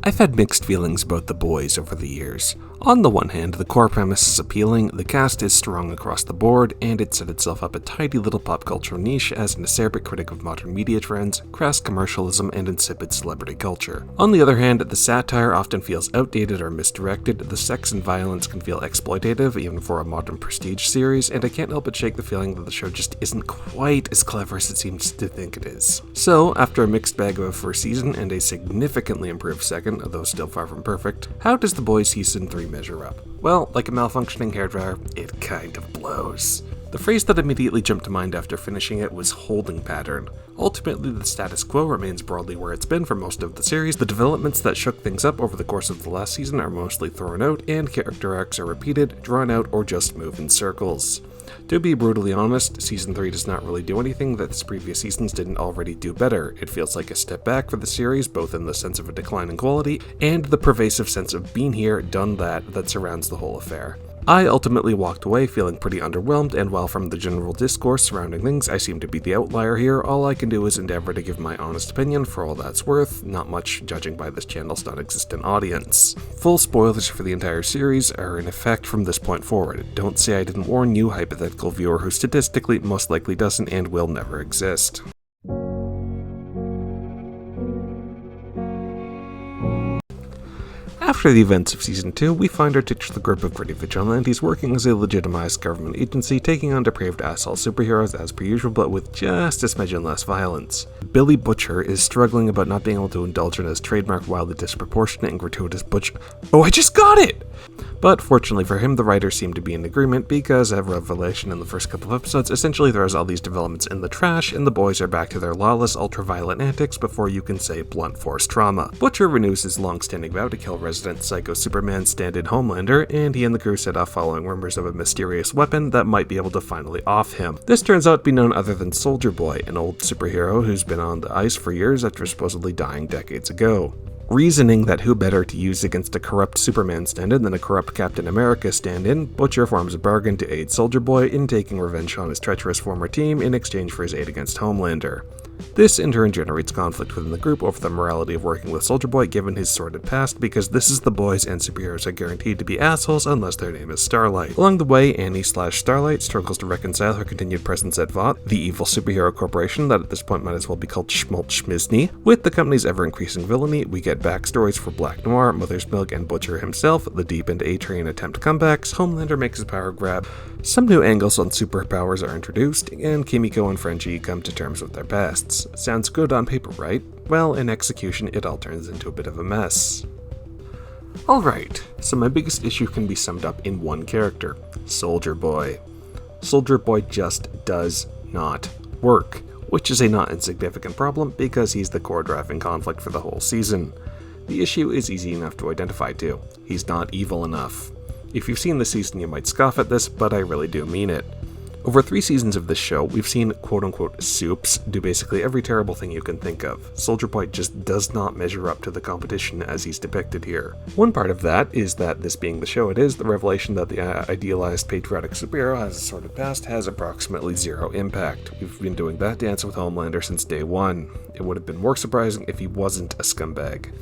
I've had mixed feelings about The Boys over the years. On the one hand, the core premise is appealing, the cast is strong across the board, and it set itself up a tidy little pop culture niche as an acerbic critic of modern media trends, crass commercialism, and insipid celebrity culture. On the other hand, the satire often feels outdated or misdirected, the sex and violence can feel exploitative even for a modern prestige series, and I can't help but shake the feeling that the show just isn't quite as clever as it seems to think it is. So, after a mixed bag of a first season and a significantly improved second, though still far from perfect, how does The Boys Season 3 measure up? Well, like a malfunctioning hairdryer, it kind of blows. The phrase that immediately jumped to mind after finishing it was holding pattern. Ultimately, the status quo remains broadly where it's been for most of the series. The developments that shook things up over the course of the last season are mostly thrown out, and character arcs are repeated, drawn out, or just move in circles. To be brutally honest, Season 3 does not really do anything that its previous seasons didn't already do better. It feels like a step back for the series, both in the sense of a decline in quality, and the pervasive sense of been here, done that surrounds the whole affair. I ultimately walked away feeling pretty underwhelmed, and while from the general discourse surrounding things I seem to be the outlier here, all I can do is endeavor to give my honest opinion for all that's worth, not much judging by this channel's non-existent audience. Full spoilers for the entire series are in effect from this point forward. Don't say I didn't warn you, hypothetical viewer who statistically most likely doesn't and will never exist. After the events of Season 2, we find our titular group of gritty vigilantes working as a legitimized government agency, taking on depraved asshole superheroes as per usual, but with just a smidgen less violence. Billy Butcher is struggling about not being able to indulge in his trademark wildly disproportionate and gratuitous Oh, I just got it! But fortunately for him, the writers seem to be in agreement because a revelation in the first couple of episodes essentially throws all these developments in the trash, and the boys are back to their lawless, ultra-violent antics before you can say blunt force trauma. Butcher renews his long-standing vow to kill resident Psycho Superman stand-in Homelander, and he and the crew set off following rumors of a mysterious weapon that might be able to finally off him. This turns out to be none other than Soldier Boy, an old superhero who's been on the ice for years after supposedly dying decades ago. Reasoning that who better to use against a corrupt Superman stand-in than a corrupt Captain America stand-in, Butcher forms a bargain to aid Soldier Boy in taking revenge on his treacherous former team in exchange for his aid against Homelander. This in turn generates conflict within the group over the morality of working with Soldier Boy given his sordid past, because this is the boys and superheroes are guaranteed to be assholes unless their name is Starlight. Along the way, Annie/Starlight struggles to reconcile her continued presence at Vought, the evil superhero corporation that at this point might as well be called Schmult Schmizni. With the company's ever-increasing villainy, we get backstories for Black Noir, Mother's Milk, and Butcher himself, the Deep and A-Train attempt comebacks, Homelander makes his power grab, some new angles on superpowers are introduced, and Kimiko and Frenchie come to terms with their pasts. Sounds good on paper, right? Well, in execution, it all turns into a bit of a mess. Alright, so my biggest issue can be summed up in one character, Soldier Boy. Soldier Boy just does not work, which is a not insignificant problem because he's the core driving conflict for the whole season. The issue is easy enough to identify too. He's not evil enough. If you've seen the season, you might scoff at this, but I really do mean it. Over 3 seasons of this show, we've seen quote-unquote soups do basically every terrible thing you can think of. Soldier Boy just does not measure up to the competition as he's depicted here. One part of that is that, this being the show it is, the revelation that the idealized patriotic superhero has a sordid past has approximately 0 impact. We've been doing that dance with Homelander since day one. It would have been more surprising if he wasn't a scumbag.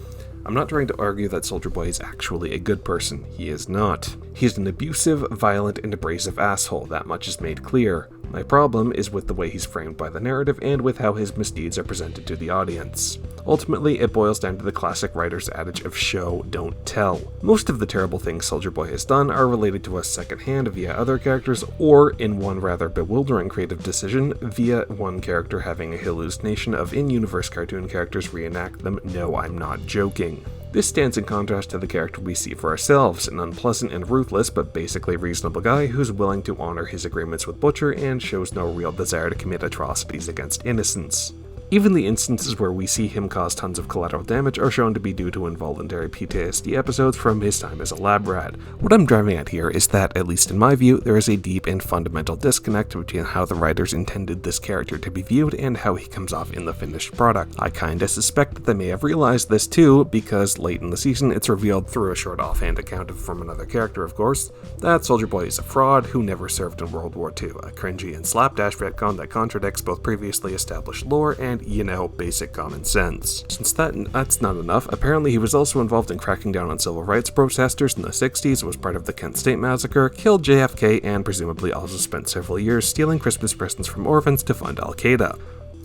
I'm not trying to argue that Soldier Boy is actually a good person. He is not. He is an abusive, violent, and abrasive asshole. That much is made clear. My problem is with the way he's framed by the narrative and with how his misdeeds are presented to the audience. Ultimately, it boils down to the classic writer's adage of show, don't tell. Most of the terrible things Soldier Boy has done are related to us secondhand via other characters, or in one rather bewildering creative decision, via one character having a hallucination of in-universe cartoon characters reenact them. No, I'm not joking. This stands in contrast to the character we see for ourselves, an unpleasant and ruthless but basically reasonable guy who's willing to honor his agreements with Butcher and shows no real desire to commit atrocities against innocents. Even the instances where we see him cause tons of collateral damage are shown to be due to involuntary PTSD episodes from his time as a lab rat. What I'm driving at here is that, at least in my view, there is a deep and fundamental disconnect between how the writers intended this character to be viewed and how he comes off in the finished product. I kinda suspect that they may have realized this too, because late in the season it's revealed through a short offhand account from another character, of course, that Soldier Boy is a fraud who never served in World War II, a cringy and slapdash retcon that contradicts both previously established lore and and, basic common sense. Since that's not enough, apparently he was also involved in cracking down on civil rights protesters in the 60s, was part of the Kent State Massacre, killed JFK, and presumably also spent several years stealing Christmas presents from orphans to fund Al-Qaeda.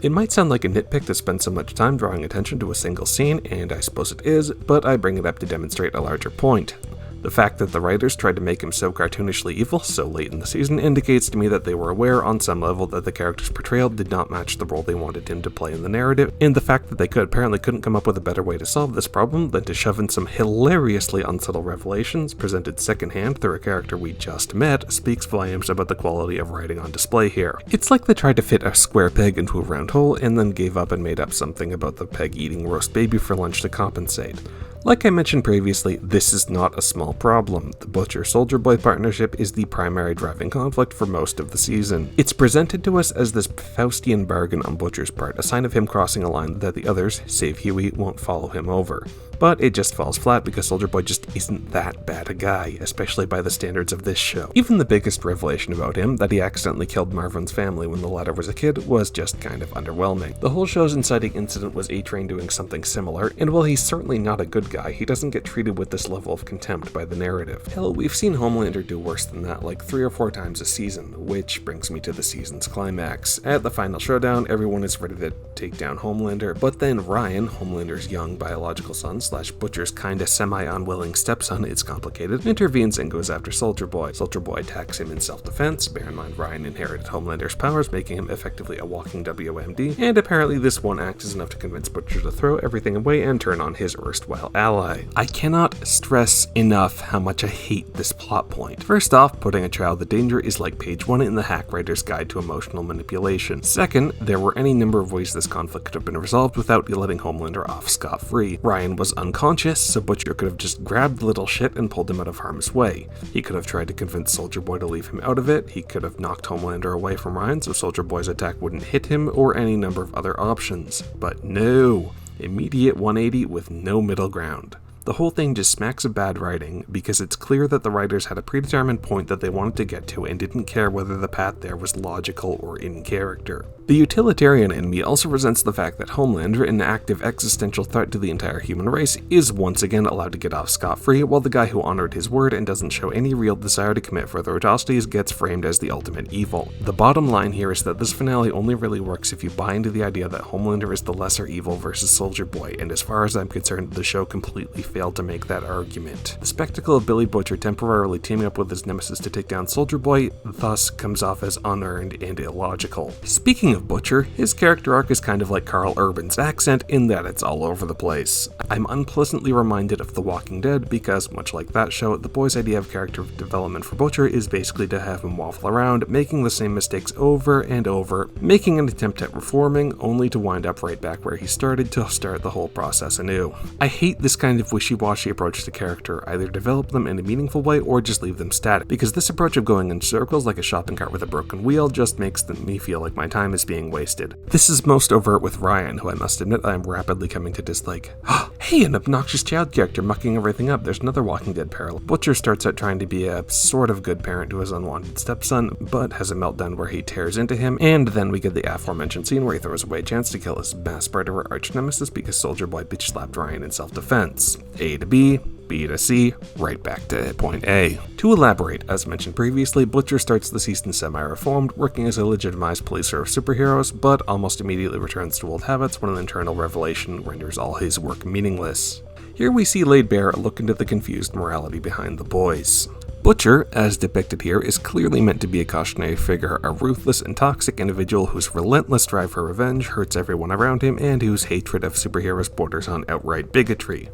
It might sound like a nitpick to spend so much time drawing attention to a single scene, and I suppose it is, but I bring it up to demonstrate a larger point. The fact that the writers tried to make him so cartoonishly evil so late in the season indicates to me that they were aware on some level that the character's portrayal did not match the role they wanted him to play in the narrative, and the fact that they apparently couldn't come up with a better way to solve this problem than to shove in some hilariously unsubtle revelations presented secondhand through a character we just met speaks volumes about the quality of writing on display here. It's like they tried to fit a square peg into a round hole and then gave up and made up something about the peg eating roast baby for lunch to compensate. Like I mentioned previously, this is not a small problem. The Butcher-Soldier Boy partnership is the primary driving conflict for most of the season. It's presented to us as this Faustian bargain on Butcher's part, a sign of him crossing a line that the others, save Huey, won't follow him over. But it just falls flat because Soldier Boy just isn't that bad a guy, especially by the standards of this show. Even the biggest revelation about him, that he accidentally killed Marvin's family when the latter was a kid, was just kind of underwhelming. The whole show's inciting incident was A-Train doing something similar, and while he's certainly not a good guy, he doesn't get treated with this level of contempt by the narrative. Hell, we've seen Homelander do worse than that like 3 or 4 times a season, which brings me to the season's climax. At the final showdown, everyone is ready to take down Homelander, but then Ryan, Homelander's young biological son / Butcher's kinda semi-unwilling stepson, it's complicated, intervenes and goes after Soldier Boy. Soldier Boy attacks him in self-defense. Bear in mind Ryan inherited Homelander's powers, making him effectively a walking WMD, and apparently this one act is enough to convince Butcher to throw everything away and turn on his erstwhile ally. I cannot stress enough how much I hate this plot point. First off, putting a child in danger is like page 1 in the Hack Writer's Guide to Emotional Manipulation. Second, there were any number of ways this conflict could have been resolved without letting Homelander off scot-free. Ryan was unconscious, so Butcher could have just grabbed the little shit and pulled him out of harm's way. He could have tried to convince Soldier Boy to leave him out of it, he could have knocked Homelander away from Ryan so Soldier Boy's attack wouldn't hit him, or any number of other options. But no! Immediate 180 with no middle ground. The whole thing just smacks of bad writing, because it's clear that the writers had a predetermined point that they wanted to get to and didn't care whether the path there was logical or in character. The utilitarian in me also resents the fact that Homelander, an active existential threat to the entire human race, is once again allowed to get off scot-free, while the guy who honored his word and doesn't show any real desire to commit further atrocities gets framed as the ultimate evil. The bottom line here is that this finale only really works if you buy into the idea that Homelander is the lesser evil versus Soldier Boy, and as far as I'm concerned, the show completely failed to make that argument. The spectacle of Billy Butcher temporarily teaming up with his nemesis to take down Soldier Boy thus comes off as unearned and illogical. Speaking of Butcher, his character arc is kind of like Karl Urban's accent in that it's all over the place. I'm unpleasantly reminded of The Walking Dead because, much like that show, the boys' idea of character development for Butcher is basically to have him waffle around, making the same mistakes over and over, making an attempt at reforming, only to wind up right back where he started to start the whole process anew. I hate this kind of wishy-washy approach to character. Either develop them in a meaningful way or just leave them static, because this approach of going in circles like a shopping cart with a broken wheel just makes me feel like my time is being wasted. This is most overt with Ryan, who I must admit I am rapidly coming to dislike. Hey, an obnoxious child character mucking everything up. There's another Walking Dead parallel. Butcher starts out trying to be a sort of good parent to his unwanted stepson, but has a meltdown where he tears into him, and then we get the aforementioned scene where he throws away a chance to kill his mass murderer arch nemesis because Soldier Boy bitch slapped Ryan in self-defense. A to B, B to C, right back to point A. To elaborate, as mentioned previously, Butcher starts the season semi-reformed, working as a legitimized policer of superheroes, but almost immediately returns to old habits when an internal revelation renders all his work meaningless. Here we see laid bare a look into the confused morality behind the boys. Butcher, as depicted here, is clearly meant to be a cautionary figure, a ruthless and toxic individual whose relentless drive for revenge hurts everyone around him and whose hatred of superheroes borders on outright bigotry.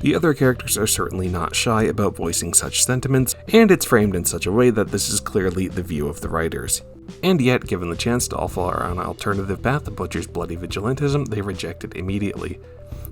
The other characters are certainly not shy about voicing such sentiments, and it's framed in such a way that this is clearly the view of the writers. And yet, given the chance to all follow an alternative path of Butcher's bloody vigilantism, they reject it immediately.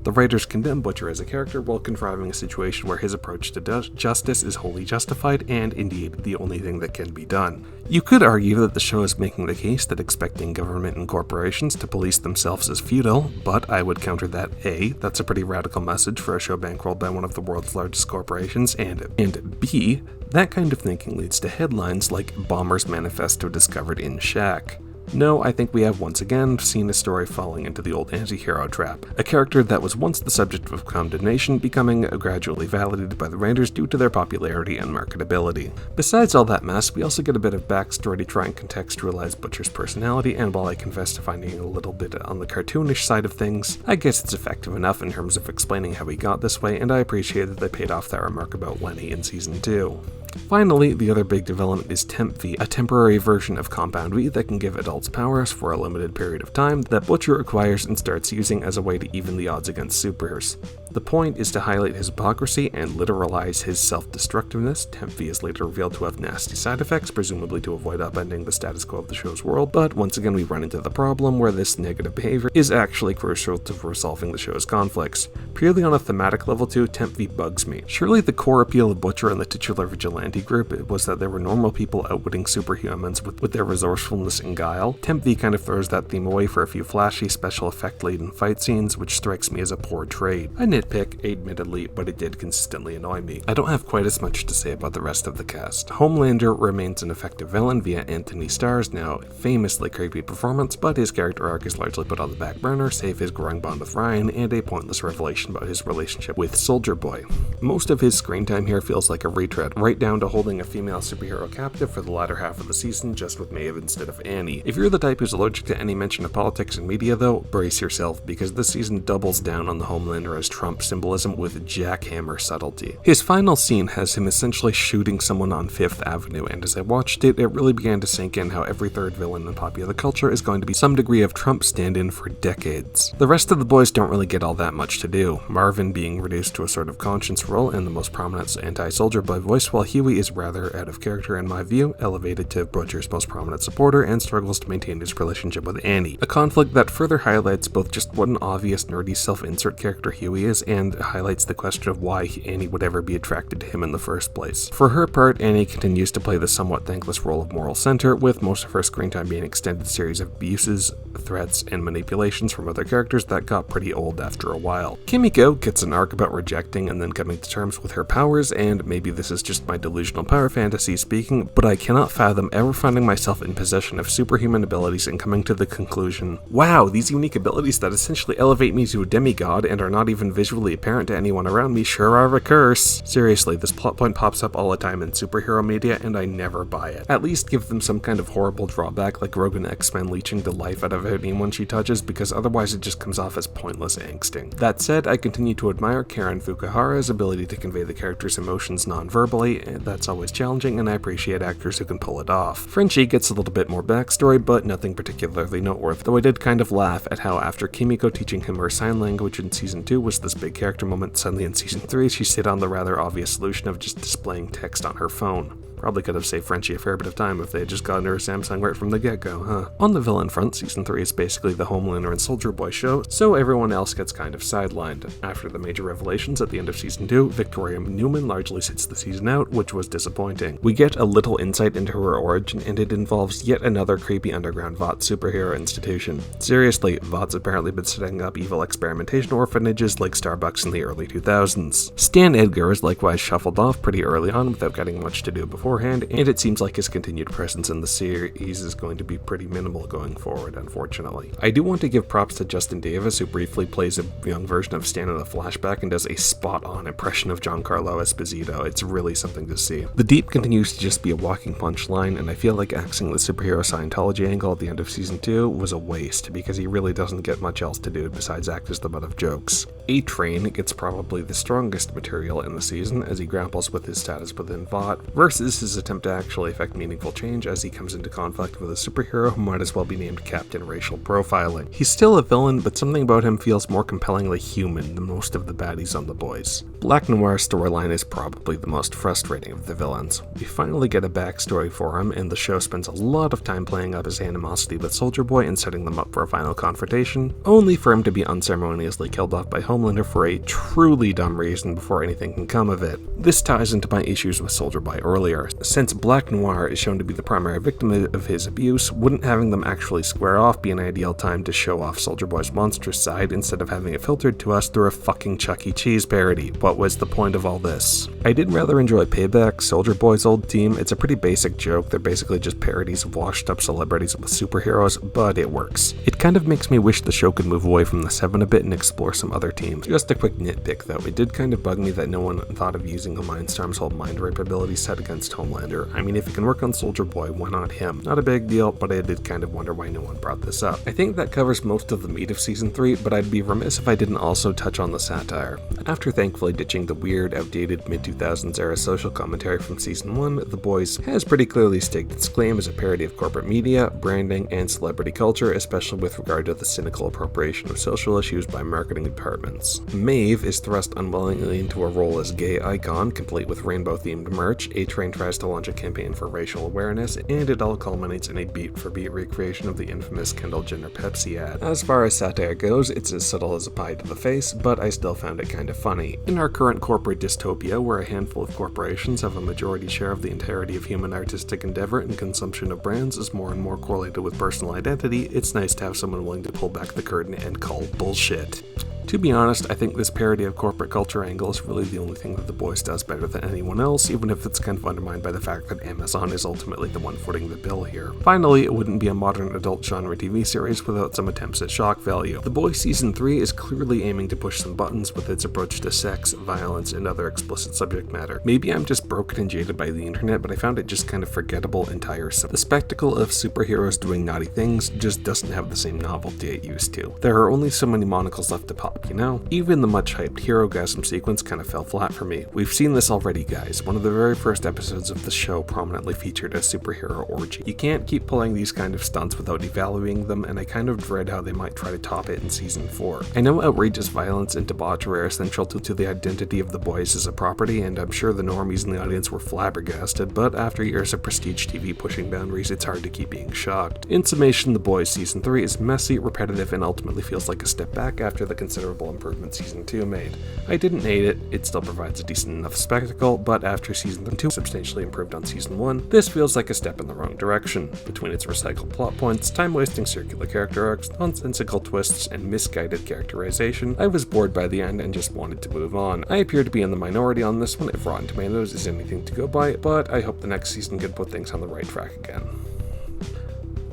The writers condemn Butcher as a character while contriving a situation where his approach to justice is wholly justified and, indeed, the only thing that can be done. You could argue that the show is making the case that expecting government and corporations to police themselves is futile, but I would counter that A, that's a pretty radical message for a show bankrolled by one of the world's largest corporations, and B, that kind of thinking leads to headlines like Bomber's Manifesto discovered in Shack. No, I think we have once again seen a story falling into the old anti-hero trap, a character that was once the subject of condemnation becoming gradually validated by the writers due to their popularity and marketability. Besides all that mess, we also get a bit of backstory to try and contextualize Butcher's personality, and while I confess to finding it a little bit on the cartoonish side of things, I guess it's effective enough in terms of explaining how he got this way, and I appreciate that they paid off that remark about Lenny in Season 2. Finally, the other big development is Temp V, a temporary version of Compound V that can give adults powers for a limited period of time that Butcher acquires and starts using as a way to even the odds against superheroes. The point is to highlight his hypocrisy and literalize his self-destructiveness. Temp V is later revealed to have nasty side effects, presumably to avoid upending the status quo of the show's world, but once again we run into the problem where this negative behavior is actually crucial to resolving the show's conflicts. Purely on a thematic level too, Temp V bugs me. Surely the core appeal of Butcher and the titular vigilante group was that there were normal people outwitting superhumans with their resourcefulness and guile. Temp V kind of throws that theme away for a few flashy, special effect-laden fight scenes, which strikes me as a poor trade. I nitpick, admittedly, but it did consistently annoy me. I don't have quite as much to say about the rest of the cast. Homelander remains an effective villain via Anthony Starr's now famously creepy performance, but his character arc is largely put on the back burner, save his growing bond with Ryan and a pointless revelation about his relationship with Soldier Boy. Most of his screen time here feels like a retread, right down to holding a female superhero captive for the latter half of the season, just with Maeve instead of Annie. If you're the type who's allergic to any mention of politics and media though, brace yourself, because this season doubles down on the Homelander as Trump symbolism with jackhammer subtlety. His final scene has him essentially shooting someone on Fifth Avenue, and as I watched it, it really began to sink in how every third villain in popular culture is going to be some degree of Trump stand-in for decades. The rest of the boys don't really get all that much to do, Marvin being reduced to a sort of conscience role and the most prominent anti-Soldier Boy voice, while Huey is rather out of character in my view, elevated to Butcher's most prominent supporter, and struggles to maintain his relationship with Annie. A conflict that further highlights both just what an obvious nerdy self-insert character Huey is, and highlights the question of why Annie would ever be attracted to him in the first place. For her part, Annie continues to play the somewhat thankless role of moral center, with most of her screen time being an extended series of abuses, threats, and manipulations from other characters that got pretty old after a while. Kimiko gets an arc about rejecting and then coming to terms with her powers, and maybe this is just my delusional power fantasy speaking, but I cannot fathom ever finding myself in possession of superhuman abilities and coming to the conclusion, wow, these unique abilities that essentially elevate me to a demigod and are not even visually apparent to anyone around me sure are a curse. Seriously, this plot point pops up all the time in superhero media and I never buy it. At least give them some kind of horrible drawback like Rogue and X-Men leeching the life out of anyone she touches, because otherwise it just comes off as pointless angsting. That said, I continue to admire Karen Fukuhara's ability to convey the character's emotions non-verbally, and that's always challenging, and I appreciate actors who can pull it off. Frenchie gets a little bit more backstory, but nothing particularly noteworthy, though I did kind of laugh at how after Kimiko teaching him her sign language in Season 2 was this big character moment, suddenly in Season 3 she stayed on the rather obvious solution of just displaying text on her phone. Probably could have saved Frenchie a fair bit of time if they had just gotten her a Samsung right from the get-go, huh? On the villain front, Season 3 is basically the Homelander and Soldier Boy show, so everyone else gets kind of sidelined. After the major revelations at the end of Season 2, Victoria Newman largely sits the season out, which was disappointing. We get a little insight into her origin, and it involves yet another creepy underground Vought superhero institution. Seriously, Vought's apparently been setting up evil experimentation orphanages like Starbucks in the early 2000s. Stan Edgar is likewise shuffled off pretty early on without getting much to do beforehand, and it seems like his continued presence in the series is going to be pretty minimal going forward, unfortunately. I do want to give props to Justin Davis, who briefly plays a young version of Stan in a flashback and does a spot-on impression of Giancarlo Esposito. It's really something to see. The Deep continues to just be a walking punchline, and I feel like axing the superhero Scientology angle at the end of Season 2 was a waste, because he really doesn't get much else to do besides act as the butt of jokes. A-Train gets probably the strongest material in the season as he grapples with his status within Vought, versus his attempt to actually effect meaningful change as he comes into conflict with a superhero who might as well be named Captain Racial Profiling. He's still a villain, but something about him feels more compellingly human than most of the baddies on The Boys. Black Noir's storyline is probably the most frustrating of the villains. We finally get a backstory for him, and the show spends a lot of time playing up his animosity with Soldier Boy and setting them up for a final confrontation, only for him to be unceremoniously killed off by Homelander for a truly dumb reason before anything can come of it. This ties into my issues with Soldier Boy earlier. superhero. Since Black Noir is shown to be the primary victim of his abuse, wouldn't having them actually square off be an ideal time to show off Soldier Boy's monstrous side instead of having it filtered to us through a fucking Chuck E. Cheese parody? What was the point of all this? I did rather enjoy Payback, Soldier Boy's old team. It's a pretty basic joke. They're basically just parodies of washed up celebrities with superheroes, but it works. It kind of makes me wish the show could move away from the Seven a bit and explore some other teams. Just a quick nitpick though, it did kind of bug me that no one thought of using the Mindstorm's whole mind rape ability set against Homelander. I mean, if it can work on Soldier Boy, why not him? Not a big deal, but I did kind of wonder why no one brought this up. I think that covers most of the meat of Season 3, but I'd be remiss if I didn't also touch on the satire. After thankfully ditching the weird, outdated mid-2000s era social commentary from Season 1, The Boys has pretty clearly staked its claim as a parody of corporate media, branding, and celebrity culture, especially with regard to the cynical appropriation of social issues by marketing departments. Maeve is thrust unwillingly into a role as gay icon, complete with rainbow-themed merch. A-Train tries to launch a campaign for racial awareness, and it all culminates in a beat-for-beat recreation of the infamous Kendall Jenner Pepsi ad. As far as satire goes, it's as subtle as a pie to the face, but I still found it kind of funny. In our current corporate dystopia, where a handful of corporations have a majority share of the entirety of human artistic endeavor and consumption of brands is more and more correlated with personal identity, it's nice to have someone willing to pull back the curtain and call bullshit. To be honest, I think this parody of corporate culture angle is really the only thing that The Boys does better than anyone else, even if it's kind of undermined by the fact that Amazon is ultimately the one footing the bill here. Finally, it wouldn't be a modern adult genre TV series without some attempts at shock value. The Boys Season 3 is clearly aiming to push some buttons with its approach to sex, violence, and other explicit subject matter. Maybe I'm just broken and jaded by the internet, but I found it just kind of forgettable and tiresome. The spectacle of superheroes doing naughty things just doesn't have the same novelty it used to. There are only so many monocles left to pop, you know? Even the much hyped Herogasm sequence kind of fell flat for me. We've seen this already, guys. One of the very first episodes of the show prominently featured a superhero orgy. You can't keep pulling these kind of stunts without devaluing them, and I kind of dread how they might try to top it in Season 4. I know outrageous violence and debauchery are central to the identity of The Boys as a property, and I'm sure the normies in the audience were flabbergasted, but after years of prestige TV pushing boundaries, it's hard to keep being shocked. In summation, The Boys Season 3 is messy, repetitive, and ultimately feels like a step back after the considerable improvement Season 2 made. I didn't hate it, it still provides a decent enough spectacle, but after Season 2 substantially improved on Season 1, this feels like a step in the wrong direction. Between its recycled plot points, time-wasting circular character arcs, nonsensical twists, and misguided characterization, I was bored by the end and just wanted to move on. I appear to be in the minority on this one if Rotten Tomatoes is anything to go by, but I hope the next season can put things on the right track again.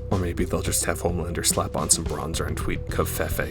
Or maybe they'll just have Homelander slap on some bronzer and tweet "Covfefe."